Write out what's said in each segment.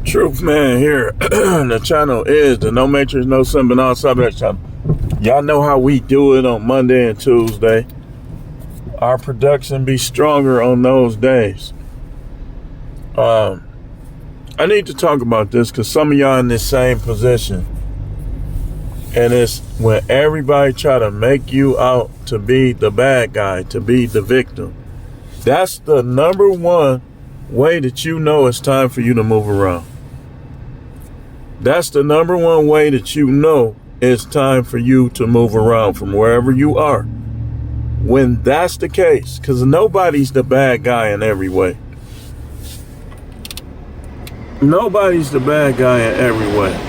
Truth Man here. The channel is the No Matrix, No Sin, But All Subject channel. Y'all know how we do it on Monday and Tuesday. Our production be stronger on those days. I need to talk about this because some of y'all in this same position. And it's when everybody try to make you out to be the bad guy, to be the victim. That's the number one way that you know it's time for you to move around. That's the number one way that you know it's time for you to move around from wherever you are. When that's the case, because nobody's the bad guy in every way. Nobody's the bad guy in every way.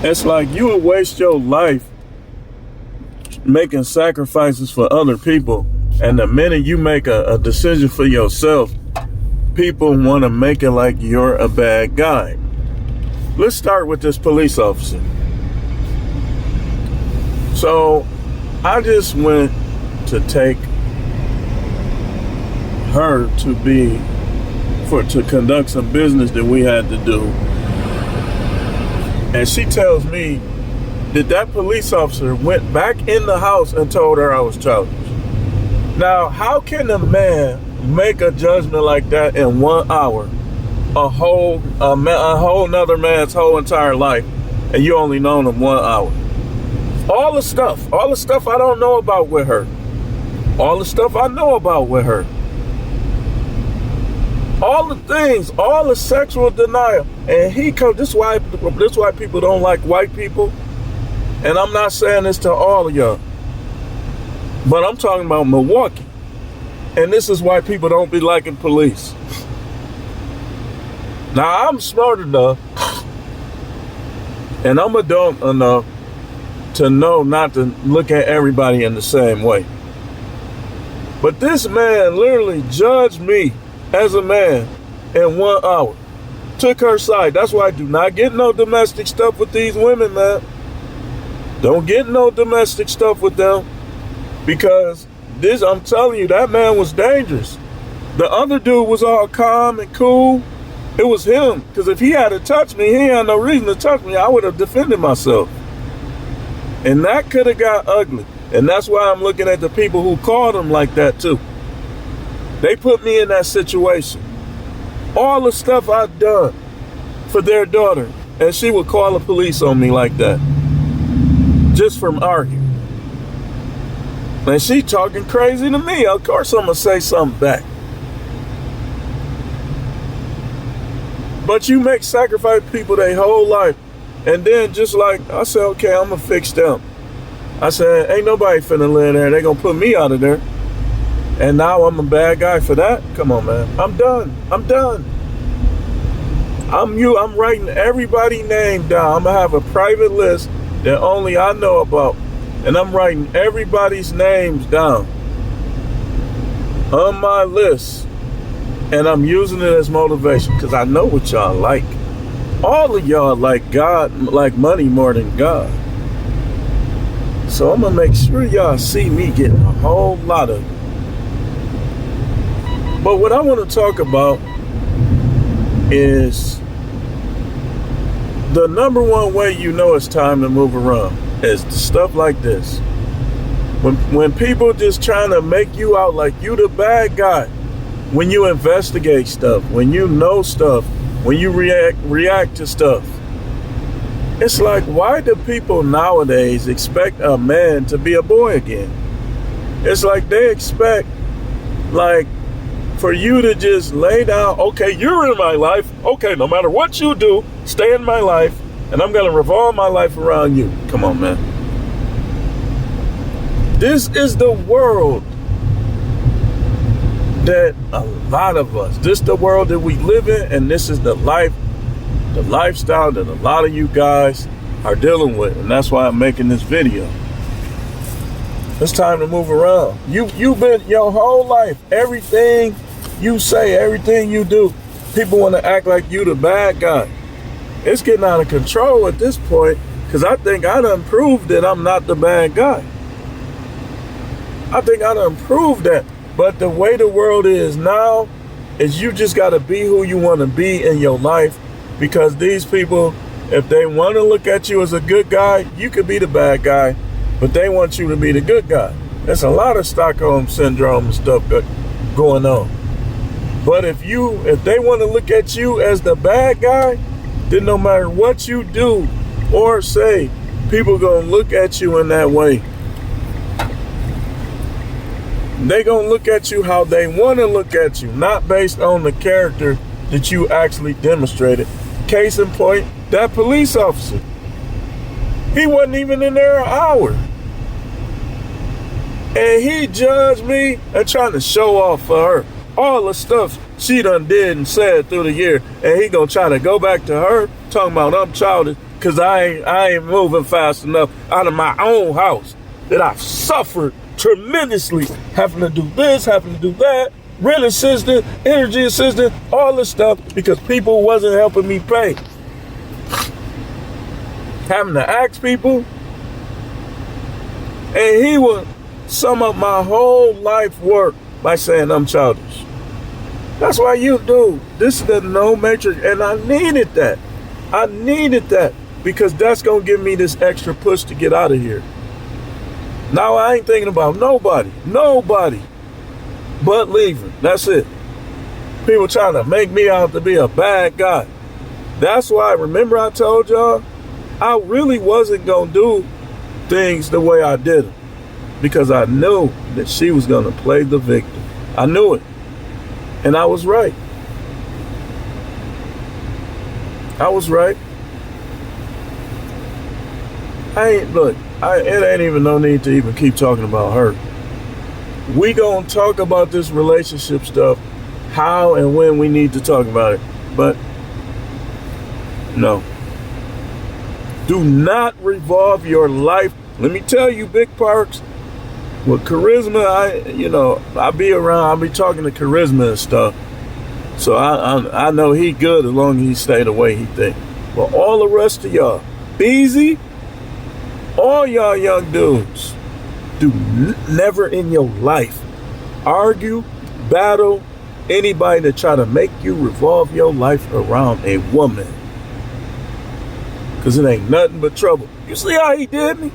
It's like you will waste your life making sacrifices for other people, and the minute you make a decision for yourself, people want to make it like you're a bad guy. Let's start with this police officer. So I just went to take her to conduct some business that we had to do. And she tells me that police officer went back in the house and told her I was childish. Now, how can a man make a judgment like that in 1 hour? A whole nother man's whole entire life, and you only known him 1 hour. All the stuff I don't know about with her. All the stuff I know about with her. All the things, all the sexual denial. And this is why people don't like white people. And I'm not saying this to all of y'all, but I'm talking about Milwaukee. And this is why people don't be liking police. Now, I'm smart enough and I'm adult enough to know not to look at everybody in the same way. But this man literally judged me as a man in 1 hour. Took her side. That's why I do not get no domestic stuff with these women, man. Don't get no domestic stuff with them. Because I'm telling you, that man was dangerous. The other dude was all calm and cool. It was him. Because if he had to touch me, he had no reason to touch me. I would have defended myself. And that could have got ugly. And that's why I'm looking at the people who called him like that too. They put me in that situation. All the stuff I've done for their daughter. And she would call the police on me like that. Just from arguing. And she talking crazy to me. Of course I'm going to say something back. But you make sacrifice people their whole life. And then just like, I said, okay, I'm going to fix them. I said, ain't nobody finna live there. They going to put me out of there. And now I'm a bad guy for that? Come on, man. I'm done. I'm writing everybody's name down. I'm going to have a private list that only I know about. And I'm writing everybody's names down on my list. And I'm using it as motivation because I know what y'all like. All of y'all like God, like money more than God. So I'm going to make sure y'all see me getting a whole lot of it. But what I want to talk about is the number one way you know it's time to move around is stuff like this. When people just trying to make you out like you the bad guy, when you investigate stuff, when you know stuff, when you react to stuff. It's like, why do people nowadays expect a man to be a boy again? It's like they expect, like, for you to just lay down, okay, you're in my life. Okay, no matter what you do, stay in my life, and I'm going to revolve my life around you. Come on, man. This is the world that a lot of us, this is the world that we live in, and this is the lifestyle that a lot of you guys are dealing with. And that's why I'm making this video. It's time to move around. You've been your whole life, everything you say, everything you do, people want to act like you the bad guy. It's getting out of control at this point because I think I done proved that I'm not the bad guy. I think I done proved that. But the way the world is now, is you just got to be who you want to be in your life, because these people, if they want to look at you as a good guy, you could be the bad guy, but they want you to be the good guy. There's a lot of Stockholm syndrome and stuff going on. But if they want to look at you as the bad guy, then no matter what you do or say, people gonna look at you in that way. They gonna look at you how they want to look at you, not based on the character that you actually demonstrated. Case in point, that police officer. He wasn't even in there an hour. And he judged me and trying to show off for her all the stuff she done did and said through the year. And he gonna try to go back to her talking about I'm childish because I ain't moving fast enough out of my own house, that I've suffered tremendously, having to do this, having to do that, rent assistant, energy assistant, all this stuff because people wasn't helping me pay. Having to ask people. And he would sum up my whole life work by saying I'm childish. That's why you do. This is the no matrix, and I needed that. I needed that because that's going to give me this extra push to get out of here. Now I ain't thinking about nobody but leaving. That's it. People trying to make me out to be a bad guy. That's why, remember I told y'all, I really wasn't going to do things the way I did them because I knew that she was going to play the victim. I knew it. And I was right. I was right. It ain't even no need to even keep talking about her. We gonna talk about this relationship stuff, how and when we need to talk about it. But no. Do not revolve your life. Let me tell you, Big Parks, with Charisma, I be around, I be talking to Charisma and stuff. So I know he good as long as he stay the way he think. But all the rest of y'all, Beezy, all y'all young dudes, do never in your life argue, battle anybody that try to make you revolve your life around a woman. Because it ain't nothing but trouble. You see how he did me?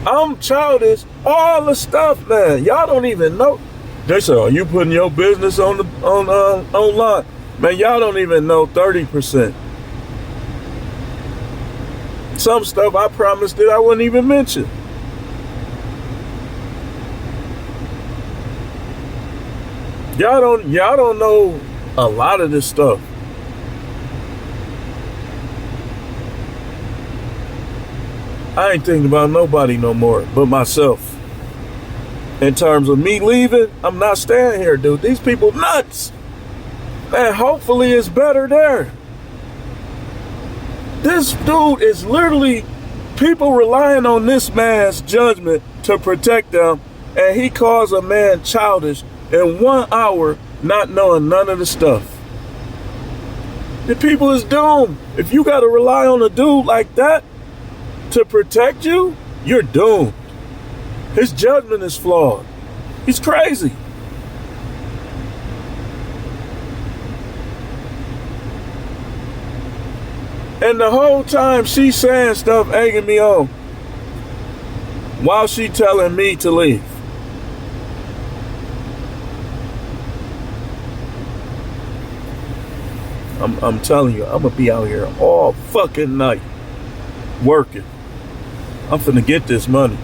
I'm childish. All the stuff, man. Y'all don't even know. They say, are you putting your business online? Man, y'all don't even know 30%. Some stuff I promised that I wouldn't even mention. Y'all don't know a lot of this stuff. I ain't thinking about nobody no more but myself. In terms of me leaving, I'm not staying here, dude. These people nuts. Man, hopefully it's better there. This dude is literally people relying on this man's judgment to protect them, and he calls a man childish in 1 hour not knowing none of the stuff. The people is doomed. If you got to rely on a dude like that to protect you, you're doomed. His judgment is flawed. He's crazy. And the whole time she's saying stuff egging me on while she telling me to leave. I'm telling you, I'm gonna be out here all fucking night working. I'm finna get this money.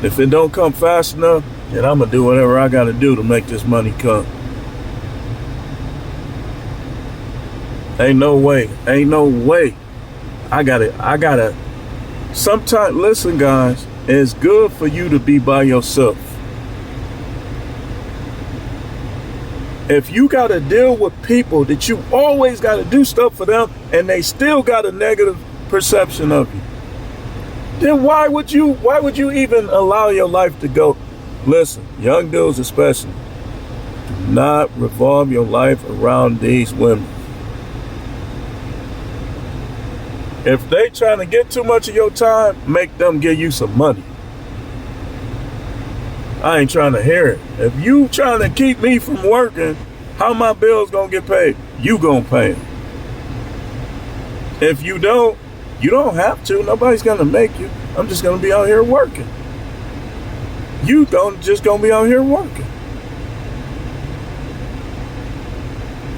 If it don't come fast enough, then I'm gonna do whatever I gotta do to make this money come. Ain't no way. I gotta. Sometimes, listen guys, it's good for you to be by yourself. If you gotta deal with people that you always gotta do stuff for them and they still got a negative perception of you, then why would you even allow your life to go? Listen, young dudes especially, do not revolve your life around these women. If they trying to get too much of your time, make them give you some money. I ain't trying to hear it. If you trying to keep me from working, how my bills gonna get paid? You gonna pay them. If you don't have to. Nobody's gonna make you. I'm just gonna be out here working. You just gonna be out here working.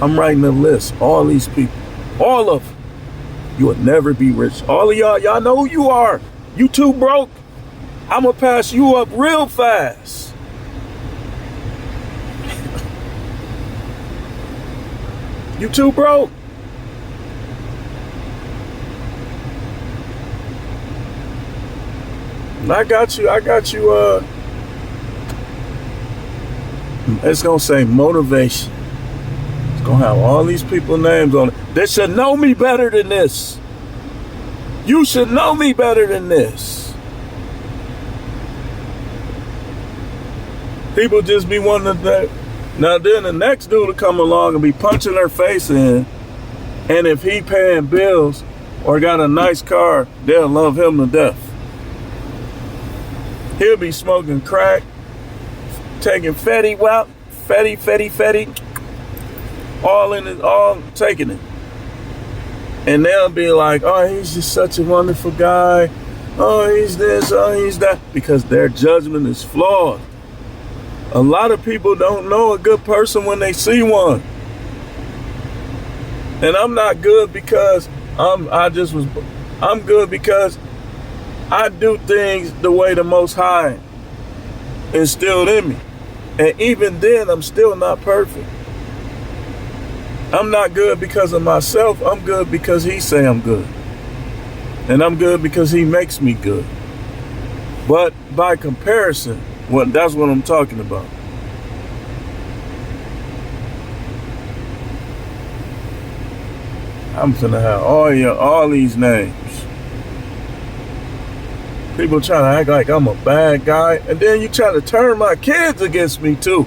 I'm writing a list. All these people, all of them. You will never be rich. All of y'all know who you are. You too broke. I'm gonna pass you up real fast. You too broke. I got you. It's gonna say motivation. It's gonna have all these people names on it. They should know me better than this. You should know me better than this. People just be wanting to. Now then the next dude will come along and be punching their face in. And if he paying bills or got a nice car, they'll love him to death. He'll be smoking crack, taking fetty, all taking it. And they'll be like, oh, he's just such a wonderful guy. Oh, he's this, oh, he's that. Because their judgment is flawed. A lot of people don't know a good person when they see one. And I'm not good because I'm good because I do things the way the Most High instilled in me. And even then, I'm still not perfect. I'm not good because of myself. I'm good because he say I'm good. And I'm good because he makes me good. But by comparison, that's what I'm talking about. I'm finna have all these names. People trying to act like I'm a bad guy, and then you trying to turn my kids against me too.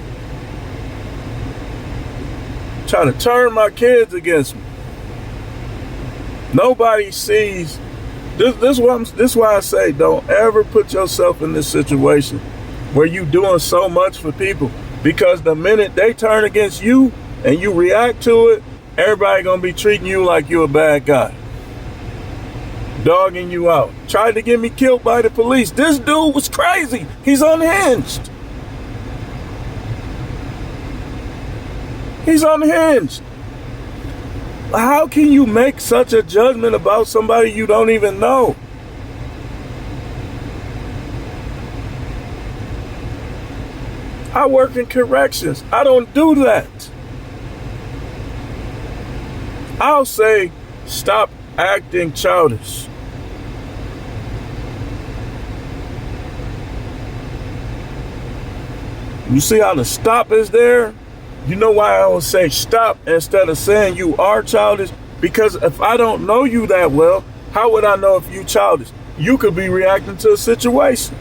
Trying to turn my kids against me. Nobody sees. This is why I say don't ever put yourself in this situation where you doing so much for people, because the minute they turn against you and you react to it, everybody gonna be treating you like you a bad guy. Dogging you out. Tried to get me killed by the police. This dude was crazy. He's unhinged. He's unhinged. How can you make such a judgment about somebody you don't even know? I work in corrections. I don't do that. I'll say, stop acting childish. You see how the stop is there? You know why I would say stop instead of saying you are childish? Because if I don't know you that well, how would I know if you childish? You could be reacting to a situation.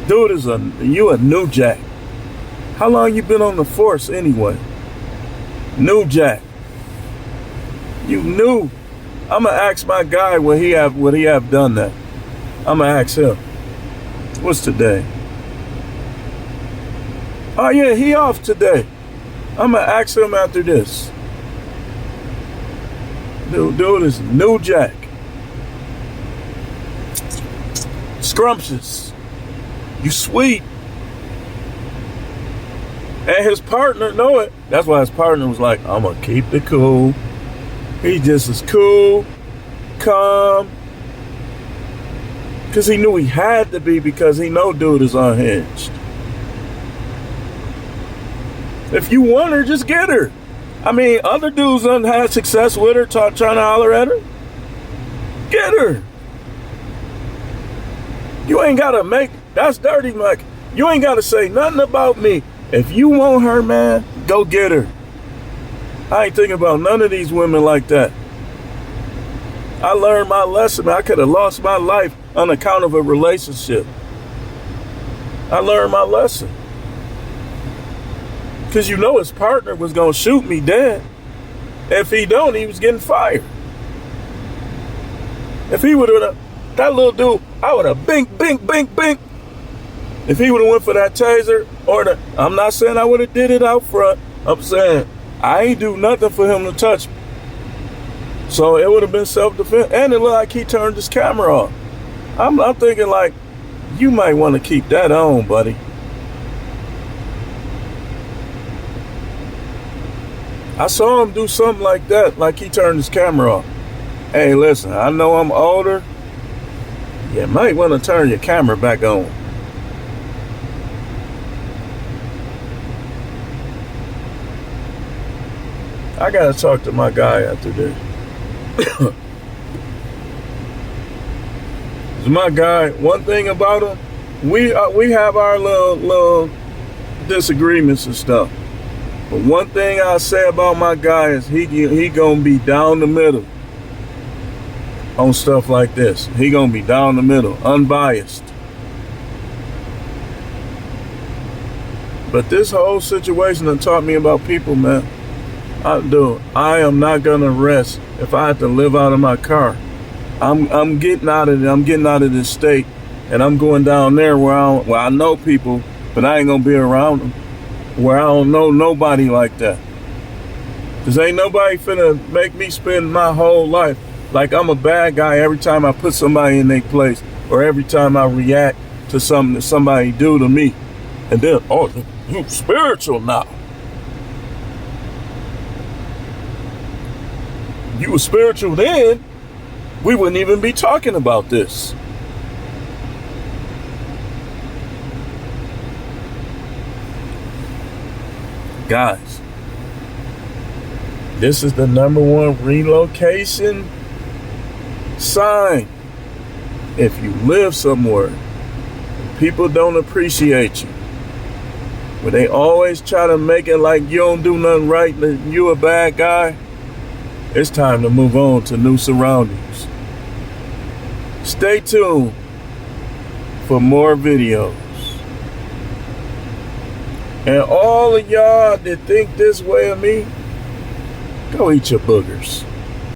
Dude, you a new jack. How long you been on the force anyway? New jack. You new. I'ma ask my guy would he have done that. I'ma ask him. What's today? Oh yeah, he off today. I'ma ask him after this. Dude is new jack. Scrumptious. You sweet. And his partner know it. That's why his partner was like, I'm gonna keep it cool. He just is cool, calm. Because he knew he had to be, because he know dude is unhinged. If you want her, just get her. I mean, other dudes done had success with her, trying to holler at her. Get her. You ain't got to that's dirty, Mike. You ain't got to say nothing about me. If you want her, man, go get her. I ain't thinking about none of these women like that. I learned my lesson. I could have lost my life on account of a relationship. I learned my lesson. Because you know his partner was going to shoot me dead. If he don't, he was getting fired. If he would have, that little dude, I would have bink. If he would have went for that taser, I'm not saying I would have did it out front. I'm saying I ain't do nothing for him to touch me. So it would have been self-defense. And it looked like he turned his camera off. I'm thinking like, you might want to keep that on, buddy. I saw him do something like that, like he turned his camera off. Hey, listen, I know I'm older. You might want to turn your camera back on. I gotta talk to my guy after this. My guy, one thing about him, we have our little disagreements and stuff. But one thing I'll say about my guy is he gonna be down the middle on stuff like this. He gonna be down the middle, unbiased. But this whole situation that taught me about people, man. I am not gonna rest if I have to live out of my car. I'm getting out of it. I'm getting out of this state, and I'm going down there where I know people, but I ain't gonna be around them. Where I don't know nobody like that. Cause ain't nobody finna make me spend my whole life like I'm a bad guy every time I put somebody in their place, or every time I react to something that somebody do to me, and then you spiritual now. You were spiritual then, we wouldn't even be talking about this. Guys, this is the #1 relocation sign. If you live somewhere, people don't appreciate you. But they always try to make it like you don't do nothing right, that you a bad guy. It's time to move on to new surroundings. Stay tuned for more videos. And all of y'all that think this way of me, go eat your boogers.